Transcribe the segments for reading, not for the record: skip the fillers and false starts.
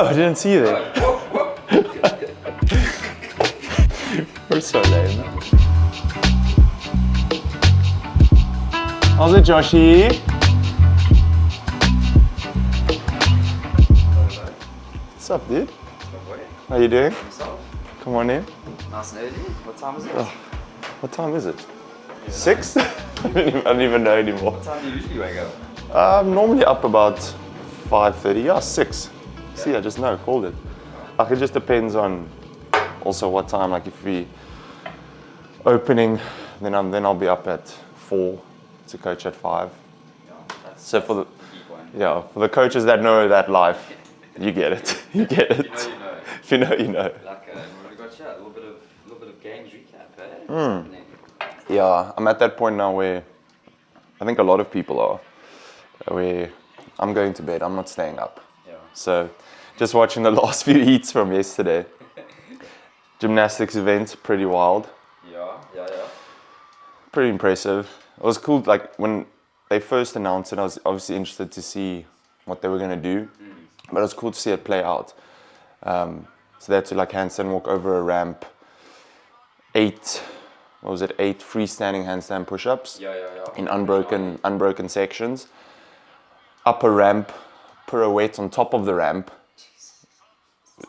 Oh, I didn't see that. We're so lame. How's it, Joshy? What's up, dude? How you doing? Come on in. Nice and early. What time is it? Oh, what time is it? 6? I don't even know anymore. What time do you usually wake up? I'm normally up about 5:30. Yeah, 6. Yeah. See, I just know, called it. Like, it just depends on also what time. Like if we opening, then I'll be up at 4 to coach at 5. Yeah, so that's for the deep one. yeah, for the coaches that know that life, you get it. You get it. You know. If you know, you know. Like we got a little bit of games recap, eh? What's happening? Yeah, I'm at that point now where I think a lot of people are, where I'm going to bed, I'm not staying up. Yeah. So just watching the last few heats from yesterday. Gymnastics event, pretty wild. Yeah. Pretty impressive. It was cool, like when they first announced it, I was obviously interested to see what they were going to do. But it was cool to see it play out. So they had to like handstand walk over a ramp, 8 freestanding handstand push-ups in unbroken sections. Up a ramp, pirouette on top of the ramp.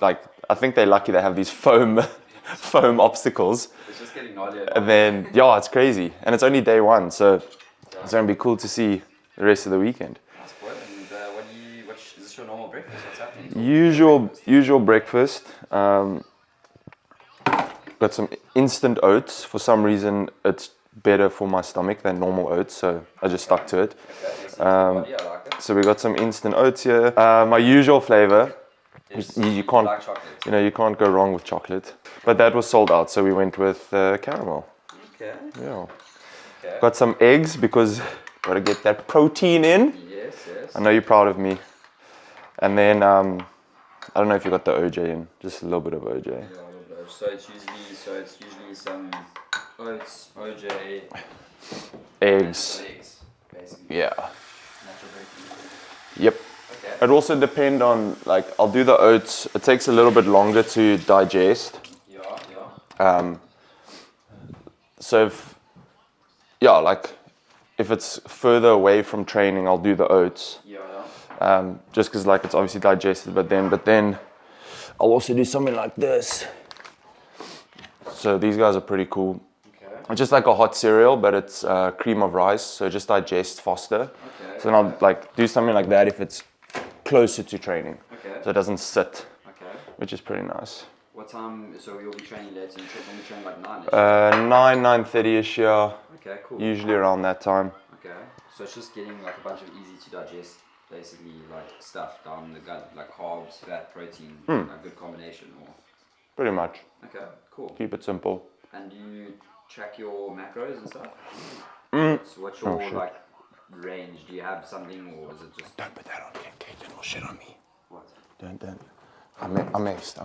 Like, I think they're lucky they have these foam obstacles. It's just getting gnarly. And then, yeah, it's crazy. And it's only day 1, so it's going to be cool to see the rest of the weekend. Nice boy. And is this your normal breakfast? What's happening? Usual breakfast. Got some instant oats. For some reason, it's better for my stomach than normal oats, so I just stuck to it. Okay, I like it. So we got some instant oats here. My usual flavor. You can't, like chocolate. you can't go wrong with chocolate. But that was sold out, so we went with caramel. Okay. Yeah. Okay. Got some eggs because got to get that protein in. Yes. I know you're proud of me. And then I don't know if you got the OJ in, just a little bit of OJ. Yeah, a little bit of. So it's usually some oats, OJ, Eggs. basically. Yeah. Natural protein. Yep. Okay. It also depend on, like, I'll do the oats. It takes a little bit longer to digest. Yeah. So if it's further away from training, I'll do the oats. Yeah. Just because like it's obviously digested, but then I'll also do something like this. So these guys are pretty cool. Okay. It's just like a hot cereal, but it's cream of rice, so it just digests faster. Okay. So then I'll like do something like that if it's closer to training. Okay. So it doesn't sit, Okay. which is pretty nice. What time? So you'll be training later. You normally train like 9. 9:30ish, yeah. Okay. Cool. Usually around that time. Okay. So it's just getting like a bunch of easy to digest, basically like stuff down the gut, like carbs, fat, protein, a good combination, or. Pretty much. Okay. Cool. Keep it simple. And do you track your macros and stuff? What's your like range? Do you have something, or is it just? Don't put that on again, Caitlin will shit on me. What? Don't. I'm aced.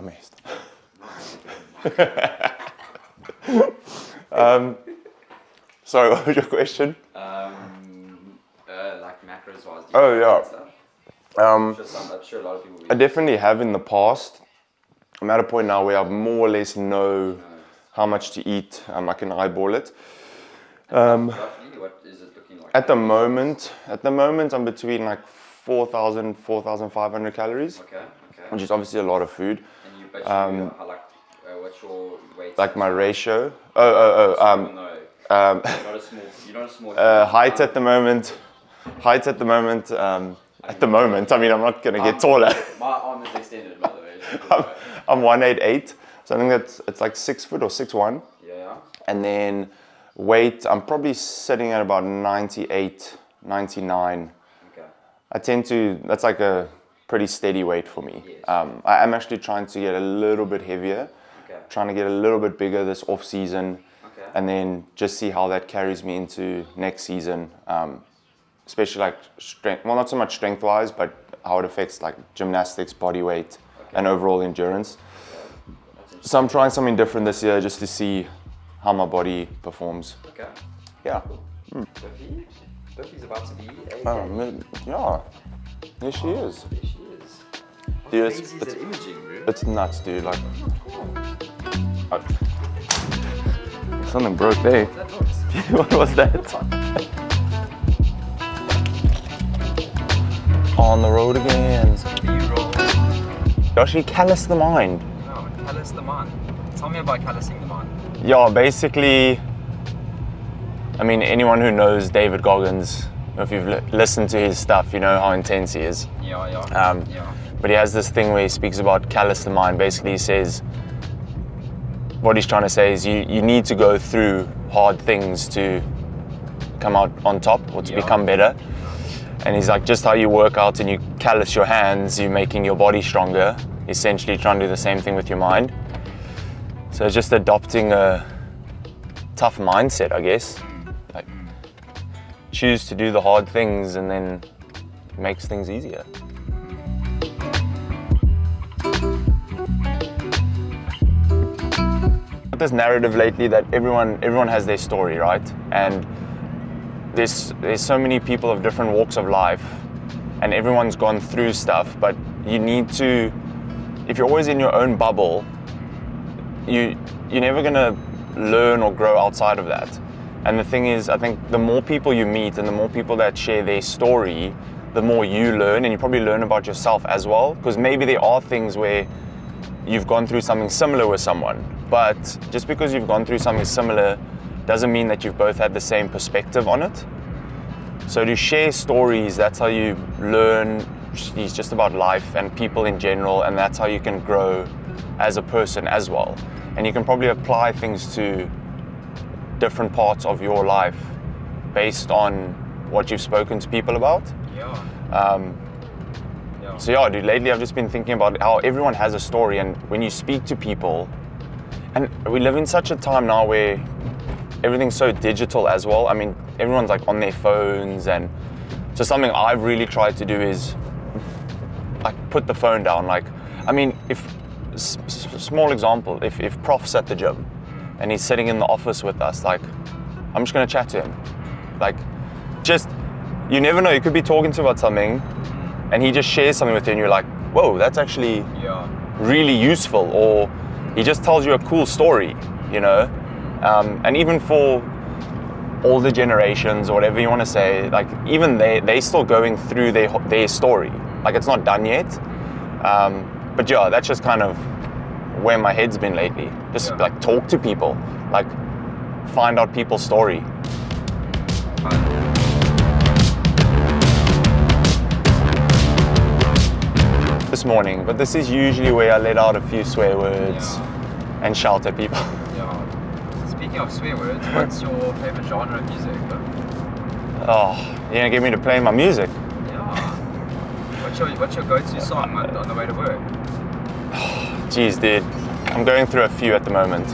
Sorry, what was your question? Like macros wise. Oh, yeah. Stuff? I'm sure a lot of people. I definitely have in the past. I'm at a point now where I more or less know how much to eat. I can eyeball it. Roughly, what is it looking like? At the moment, I'm between like 4,000, 4,500 calories, Okay. which is obviously a lot of food. And what's your weight? Like my ratio. No. You're not a small. Height at the moment. I mean, I'm not gonna get taller. My arm is extended, by the way. I'm 188, so I think it's like 6 foot or 6'1". Yeah. And then weight, I'm probably sitting at about 98, 99. Okay. That's like a pretty steady weight for me. Yes. I am actually trying to get a little bit heavier, Okay. trying to get a little bit bigger this off season, Okay. and then just see how that carries me into next season. Especially like strength, well, not so much strength wise, but how it affects like gymnastics, body weight, and overall endurance. So I'm trying something different this year just to see how my body performs. Okay. Yeah. Sophie's about to be a Yeah. Here she is. There she is. Dude, Crazy is that imaging, bro? it's nuts, dude. Like, something broke there. What's that noise? What was that? On the road again. B-roll. Yoshi, callous the mind. Oh, callous the mind. Tell me about callousing the mind. Yeah, basically, I mean, anyone who knows David Goggins, if you've listened to his stuff, you know how intense he is. Yeah. But he has this thing where he speaks about callous the mind. Basically, he says, what he's trying to say is you need to go through hard things to come out on top or to become better. And he's like, just how you work out and you callous your hands, you're making your body stronger. Essentially trying to do the same thing with your mind. So it's just adopting a tough mindset, I guess. Like, choose to do the hard things and then it makes things easier. This narrative lately that everyone has their story, right? And there's so many people of different walks of life and everyone's gone through stuff, but you need to, if you're always in your own bubble, you're never gonna learn or grow outside of that. And the thing is, I think the more people you meet and the more people that share their story, the more you learn, and you probably learn about yourself as well, because maybe there are things where you've gone through something similar with someone, but just because you've gone through something similar doesn't mean that you've both had the same perspective on it. So to share stories, that's how you learn. It's just about life and people in general, and that's how you can grow as a person as well. And you can probably apply things to different parts of your life based on what you've spoken to people about. So yeah, dude, lately I've just been thinking about how everyone has a story, and when you speak to people, and we live in such a time now where everything's so digital as well. I mean, everyone's like on their phones, and so something I've really tried to do is like put the phone down. Like, I mean, if small example, if Prof's at the gym and he's sitting in the office with us, like, I'm just gonna chat to him. Like, just, you never know, you could be talking to him about something and he just shares something with you and you're like, whoa, that's actually really useful, or he just tells you a cool story, you know? And even for older generations or whatever you want to say, like, even they're still going through their story. Like, it's not done yet. But yeah, that's just kind of where my head's been lately. Just like talk to people, like find out people's story. This morning, but this is usually where I let out a few swear words and shout at people. Speaking of swear words, what's your favorite genre of music? Oh, you're gonna get me to play my music? Yeah. What's your go-to song on the way to work? Jeez, dude, I'm going through a few at the moment.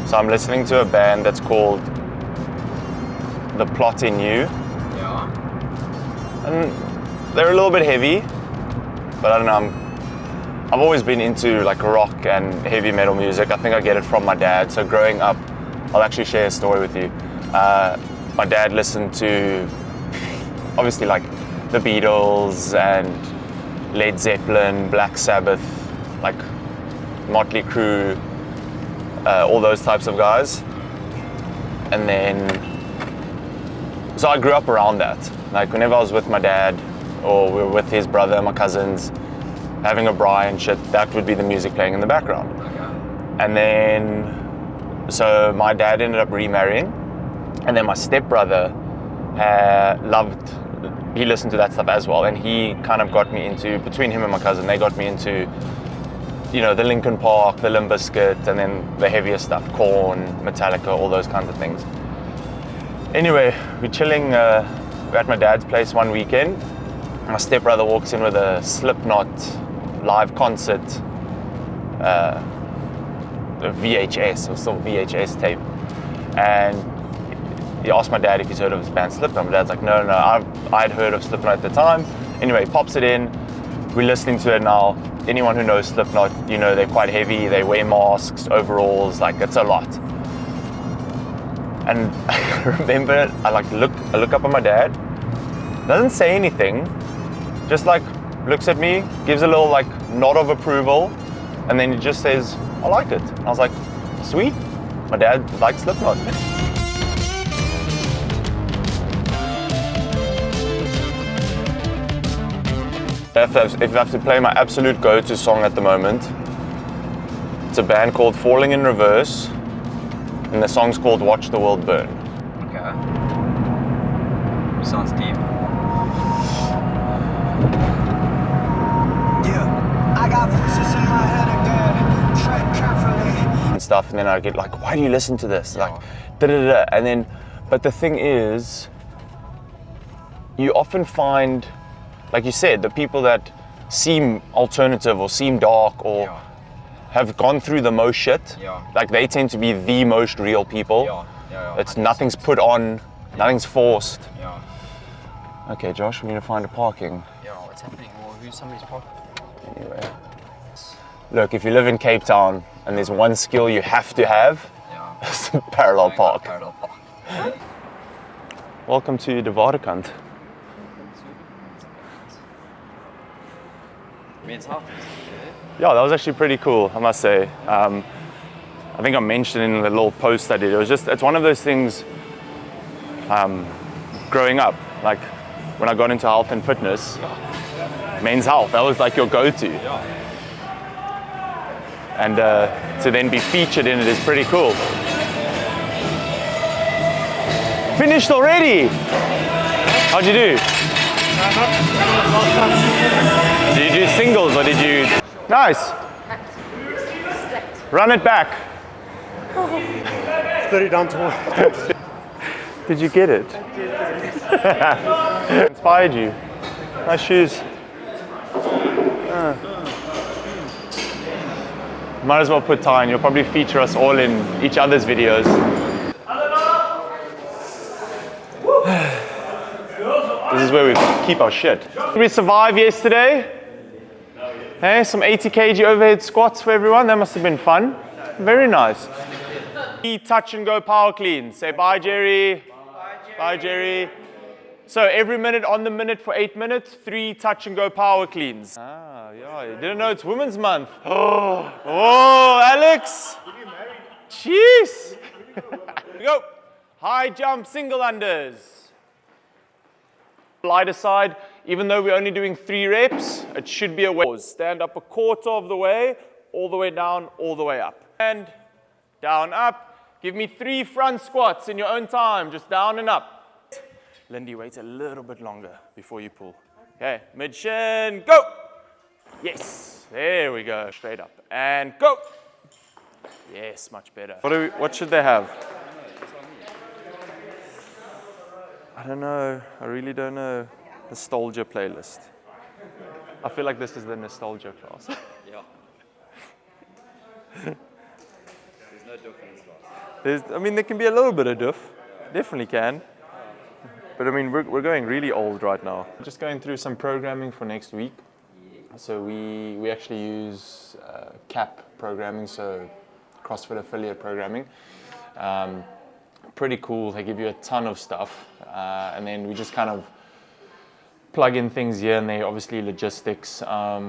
So I'm listening to a band that's called The Plot in You. Yeah. And they're a little bit heavy, but I don't know, I've always been into like rock and heavy metal music. I think I get it from my dad. So growing up, I'll actually share a story with you. My dad listened to obviously like the Beatles and Led Zeppelin, Black Sabbath, like Motley Crew, all those types of guys. And then, so I grew up around that. Like whenever I was with my dad or we were with his brother, my cousins, having a braai and shit, that would be the music playing in the background. Okay. And then, so my dad ended up remarrying, and then my stepbrother he listened to that stuff as well, and he kind of got me into, between him and my cousin, they got me into, you know, the Linkin Park, the Limp Bizkit, and then the heavier stuff, Korn, Metallica, all those kinds of things. Anyway, we're chilling, we're at my dad's place one weekend. My stepbrother walks in with a Slipknot live concert, a VHS, or still VHS tape, and he asked my dad if he's heard of this band Slipknot. My dad's like, no, I'd heard of Slipknot at the time. Anyway, he pops it in, we're listening to it now. Anyone who knows Slipknot, you know they're quite heavy, they wear masks, overalls, like it's a lot. And I remember, I look up at my dad, doesn't say anything, just like looks at me, gives a little like nod of approval, and then he just says, I like it. And I was like, sweet, my dad likes Slipknot. If I have to play my absolute go-to song at the moment, it's a band called Falling in Reverse, and the song's called Watch the World Burn. Okay. Sounds deep. Yeah, I got voices in my head again. Tread carefully. And stuff, and then I get like, why do you listen to this? Like, da da da. And then, but the thing is, you often find, like you said, the people that seem alternative or seem dark or have gone through the most shit, like they tend to be the most real people. It's nothing's put on, nothing's forced. Okay, Josh, we need to find a parking. What's happening? Well, who's somebody's parking? Anyway, look, if you live in Cape Town and there's one skill you have to have, it's parallel park. Parallel park. Welcome to the Waterkant. Men's health. Yeah, that was actually pretty cool, I must say. I think I mentioned in the little post I did, it's one of those things growing up, like when I got into health and fitness, Men's Health, that was like your go-to. And to then be featured in it is pretty cool. Finished already? How'd you do? Did you do singles or did you? Nice. Run it back. 30 down to 1. Did you get it? Inspired you. Nice shoes. Might as well put Ty in. You'll probably feature us all in each other's videos. This is where we keep our shit. Did we survive yesterday? Hey, some 80 kg overhead squats for everyone. That must have been fun. Very nice. Touch and go power clean. Say bye, Jerry. Bye, Jerry. So every minute on the minute for 8 minutes, 3 touch and go power cleans. Ah, yeah, you didn't know it's Women's Month. Oh, Alex. Jeez. Here we go. High jump, single unders. Lighter side, even though we're only doing 3 reps, it should be a way. Stand up a quarter of the way, all the way down, all the way up. And down, up. Give me 3 front squats in your own time, just down and up. Lindy, wait a little bit longer before you pull. Okay, mid shin, go. Yes, there we go, straight up. And go. Yes, much better. What should they have? I don't know. I really don't know. Nostalgia playlist. I feel like this is the nostalgia class. Yeah. There's no diff in this class. I mean, there can be a little bit of diff. Definitely can. But I mean, we're going really old right now. Just going through some programming for next week. So we actually use CAP programming, so CrossFit affiliate programming. Pretty cool. They give you a ton of stuff, and then we just kind of plug in things here and there. Obviously, logistics. I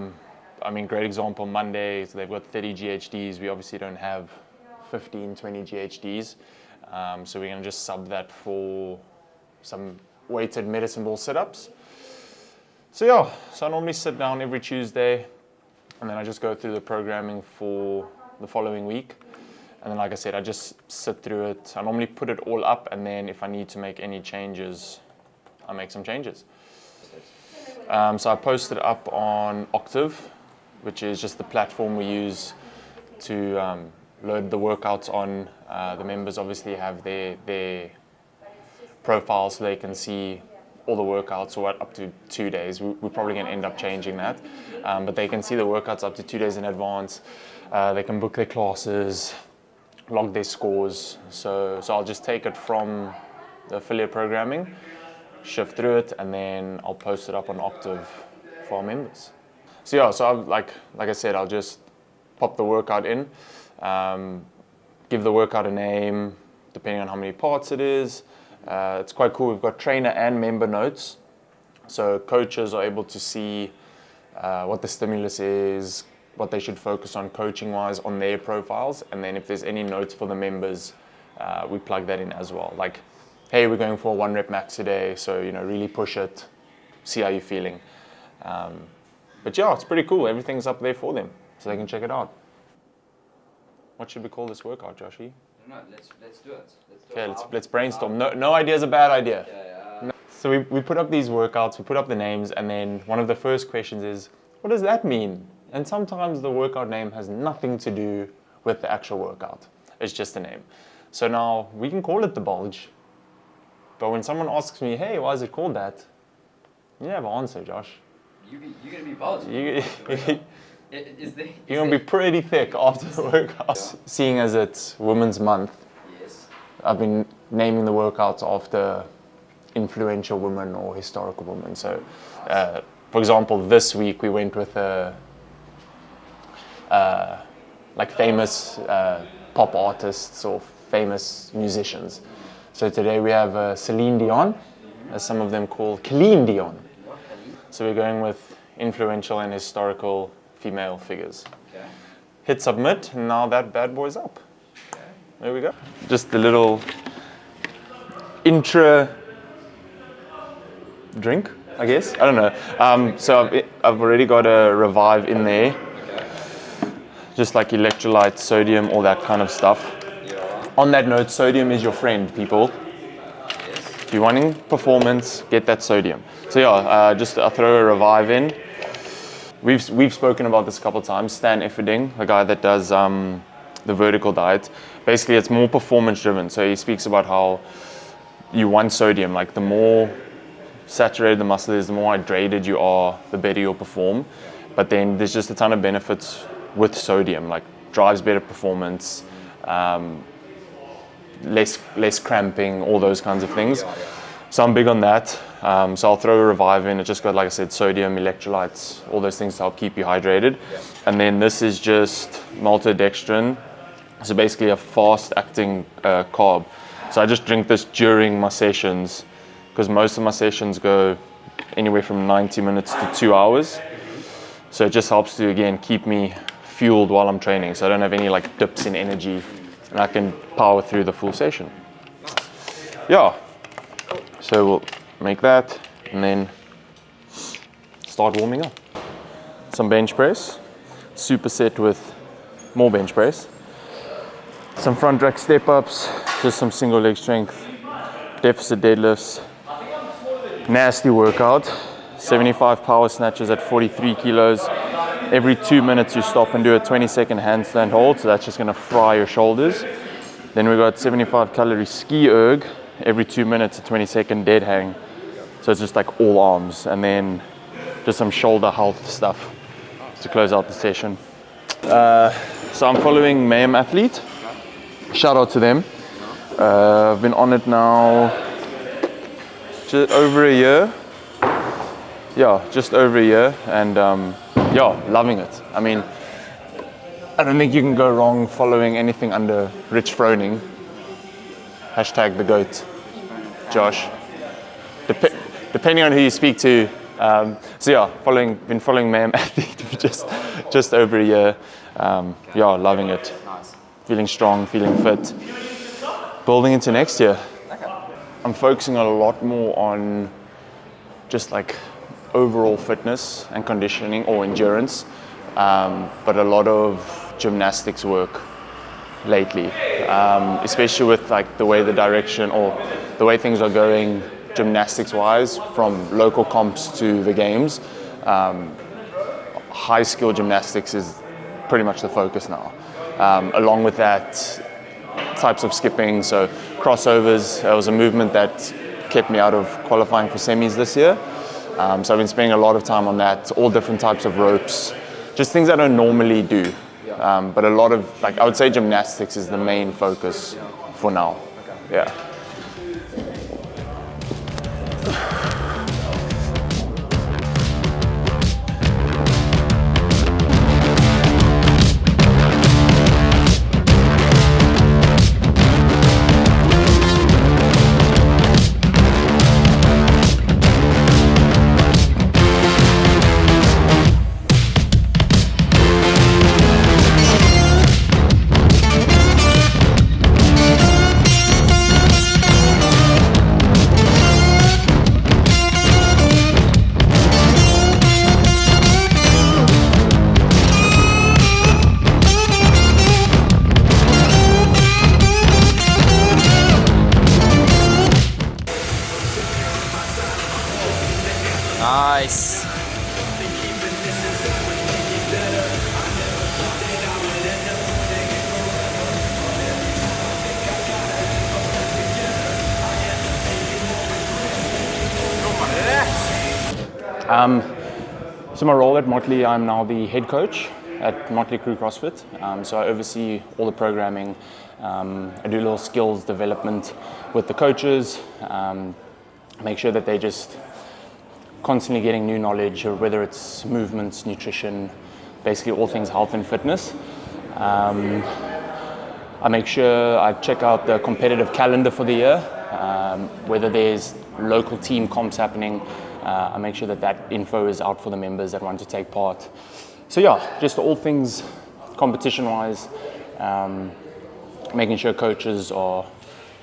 mean, great example. Monday, so they've got 30 GHDs. We obviously don't have 15, 20 GHDs, so we're gonna just sub that for some weighted medicine ball sit-ups. So yeah, so I normally sit down every Tuesday, and then I just go through the programming for the following week. And then, like I said, I just sit through it. I normally put it all up, and then if I need to make any changes, I make some changes. So I post it up on Octave, which is just the platform we use to load the workouts on. The members obviously have their profile, so they can see all the workouts, or up to 2 days. We're probably going to end up changing that, but they can see the workouts up to 2 days in advance. They can book their classes, log their scores. So I'll just take it from the affiliate programming, shift through it, and then I'll post it up on Octave for our members. So yeah, so like I said, I'll just pop the workout in, give the workout a name, depending on how many parts it is. It's quite cool. We've got trainer and member notes, so coaches are able to see what the stimulus is, what they should focus on coaching-wise on their profiles, and then if there's any notes for the members, we plug that in as well. Like, hey, we're going for a 1 rep max today, so really push it, see how you're feeling. But yeah, it's pretty cool. Everything's up there for them, so they can check it out. What should we call this workout, Joshy? No, let's do it. Okay, let's brainstorm. No idea is a bad idea. Yeah. So we put up these workouts, we put up the names, and then one of the first questions is, what does that mean? And sometimes the workout name has nothing to do with the actual workout. It's just a name. So now we can call it the bulge. But when someone asks me, hey, why is it called that? You have an answer, Josh. You're going to be bulging. You're You're going to be pretty thick after the workouts. Yeah. Seeing as it's Women's Month, Yes. I've been naming the workouts after influential women or historical women. So, for example, this week we went with famous pop artists or famous musicians. So today we have Celine Dion, as some of them call Celine Dion. So we're going with influential and historical female figures. Okay. Hit submit, and now that bad boy's up. There we go. Just a little intra drink, I guess. I don't know. So I've already got a Revive in there. Just like electrolytes, sodium, all that kind of stuff. Yeah. On that note, sodium is your friend, people. Yes. If you're wanting performance, get that sodium. So yeah, just I'll throw a Revive in. We've spoken about this a couple of times. Stan Efferding, the guy that does the vertical diet. Basically, it's more performance driven. So he speaks about how you want sodium. Like the more saturated the muscle is, the more hydrated you are, the better you'll perform. But then there's just a ton of benefits with sodium, like drives better performance, less cramping, all those kinds of things. So I'm big on that. So I'll throw a Revive in. It just got, like I said, sodium, electrolytes, all those things to help keep you hydrated. And then this is just maltodextrin. So basically a fast-acting carb. So I just drink this during my sessions, because most of my sessions go anywhere from 90 minutes to 2 hours. So it just helps to, again, keep me fueled while I'm training, so I don't have any like dips in energy, and I can power through the full session. Yeah, so we'll make that and then start warming up. Some bench press, superset with more bench press, some front rack step ups, just some single leg strength, deficit deadlifts, nasty workout, 75 power snatches at 43 kilos. Every 2 minutes you stop and do a 20-second handstand hold, so that's just gonna fry your shoulders. Then we got 75 calorie ski erg, every 2 minutes a 20-second dead hang. So it's just like all arms, and then just some shoulder health stuff to close out the session. So I'm following Mayhem Athlete. Shout out to them. I've been on it now just over a year. Yeah, just over a year, and yeah, loving it. I mean, I don't think you can go wrong following anything under Rich Froning. Hashtag the GOAT, Josh. Depending on who you speak to. So yeah, been following Mayhem Athlete for just over a year. Yeah, loving it. Nice. Feeling strong, feeling fit. Building into next year. I'm focusing a lot more on just like overall fitness and conditioning or endurance, but a lot of gymnastics work lately, especially with like the way the direction or the way things are going gymnastics wise from local comps to the games. High skill gymnastics is pretty much the focus now. Along with that, types of skipping, so crossovers. It was a movement that kept me out of qualifying for semis this year. So I've been spending a lot of time on that, all different types of ropes, just things I don't normally do. But a lot of, like, I would say gymnastics is the main focus for now. Yeah. So my role at Motley, I'm now the head coach at Motley Crew CrossFit. So I oversee all the programming. I do a little skills development with the coaches, make sure that they're just constantly getting new knowledge, or whether it's movements, nutrition, basically all things health and fitness. I make sure I check out the competitive calendar for the year, whether there's local team comps happening. I make sure that that info is out for the members that want to take part. So yeah, just all things competition-wise, making sure coaches are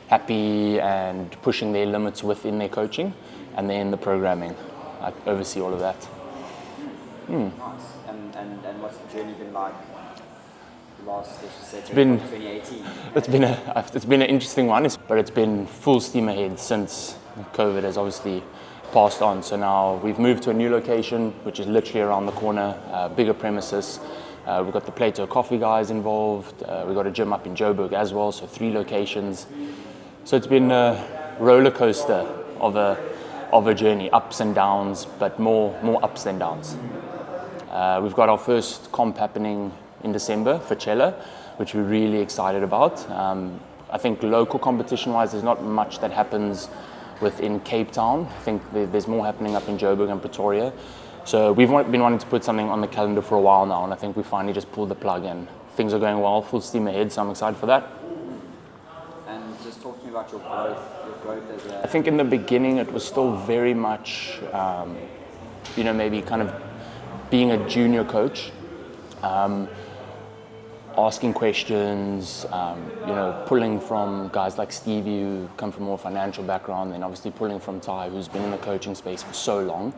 happy and pushing their limits within their coaching, and then the programming. I oversee all of that. Nice. And what's the journey been like? Last, let's say, been 2018. It's been an interesting one, but it's been full steam ahead since COVID has obviously passed on. So now we've moved to a new location, which is literally around the corner, bigger premises. We've got the Plato Coffee guys involved. We've got a gym up in Joburg as well, so 3 locations. So it's been a roller coaster of a journey, ups and downs, but more ups than downs. We've got our first comp happening in December for Cella, which we're really excited about. I think local competition-wise, there's not much that happens within Cape Town. I think there's more happening up in Joburg and Pretoria. So we've been wanting to put something on the calendar for a while now, and I think we finally just pulled the plug, and things are going well, full steam ahead, so I'm excited for that. And just talk to me about your growth as a... I think in the beginning it was still very much, maybe kind of being a junior coach, asking questions, pulling from guys like Stevie who come from a more financial background, and obviously pulling from Ty, who's been in the coaching space for so long,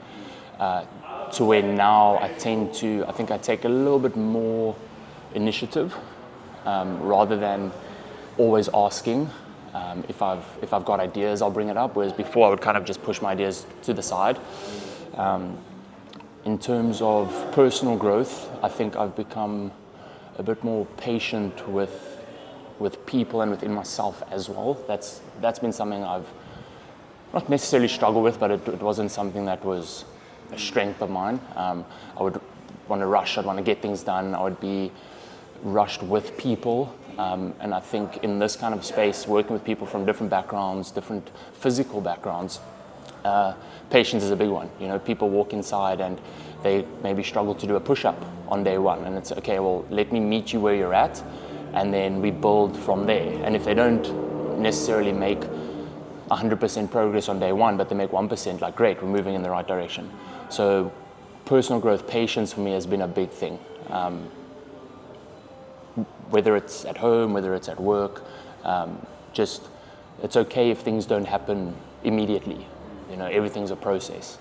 to where now I think I take a little bit more initiative, rather than always asking. If I've got ideas, I'll bring it up, whereas before I would kind of just push my ideas to the side. In terms of personal growth, I think I've become a bit more patient with people and within myself as well. That's been something I've not necessarily struggled with, but it wasn't something that was a strength of mine. I would want to rush, I'd want to get things done, I would be rushed with people. And I think in this kind of space, working with people from different backgrounds, different physical backgrounds, patience is a big one. People walk inside and they maybe struggle to do a push-up on day one, and it's okay, well, let me meet you where you're at, and then we build from there. And if they don't necessarily make 100% progress on day one, but they make 1%, like great, we're moving in the right direction. So personal growth, patience for me has been a big thing. Whether it's at home, whether it's at work, it's okay if things don't happen immediately. Everything's a process.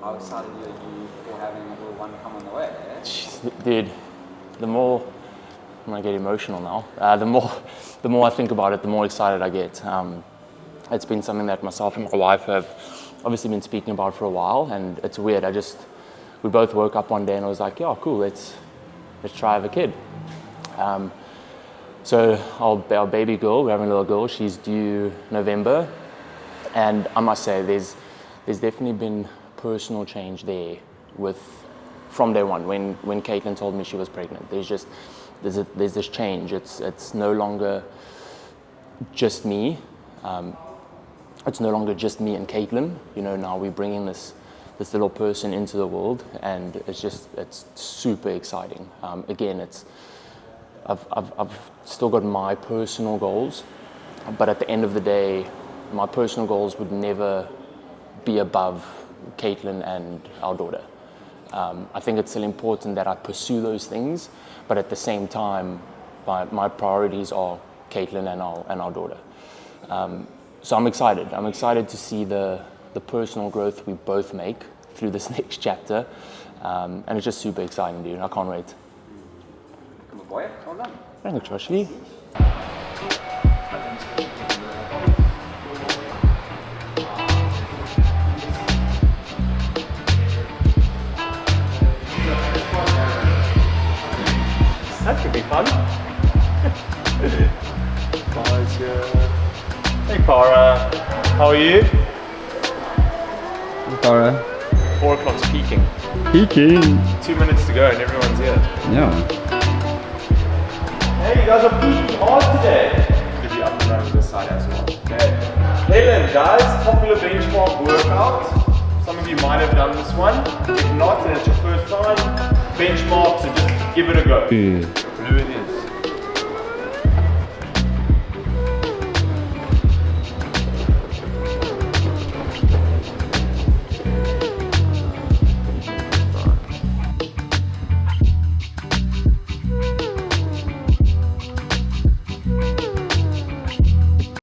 How excited are you for having a little one come on the way? Eh? Dude, I'm gonna get emotional now. The more I think about it, the more excited I get. It's been something that myself and my wife have obviously been speaking about for a while, and it's weird. We both woke up one day and I was like, yeah, cool, let's try have a kid. So our baby girl, we're having a little girl, she's due November, and I must say there's definitely been personal change there from day one when Caitlin told me she was pregnant. There's this change. It's no longer just me. It's no longer just me and Caitlin. Now we're bringing this little person into the world, and it's super exciting. Again, I've still got my personal goals, but at the end of the day, my personal goals would never be above Caitlin and our daughter. I think it's still important that I pursue those things, but at the same time, my priorities are Caitlin and our daughter. So I'm excited. I'm excited to see the personal growth we both make through this next chapter, and it's just super exciting, dude. I can't wait. Good boy, well done. Thank you, Joshie. That could be fun. Guys, hey Cara, how are you? Cara. 4 o'clock's peaking. Peeking. 2 minutes to go and everyone's here. Yeah. Hey, you guys are peaking hard today. Could be up and running this side as well. Okay. Helen, guys, popular benchmark workout. Some of you might have done this one. If not, and it's your first time, benchmark, so just give it a go. Good. Blue it is.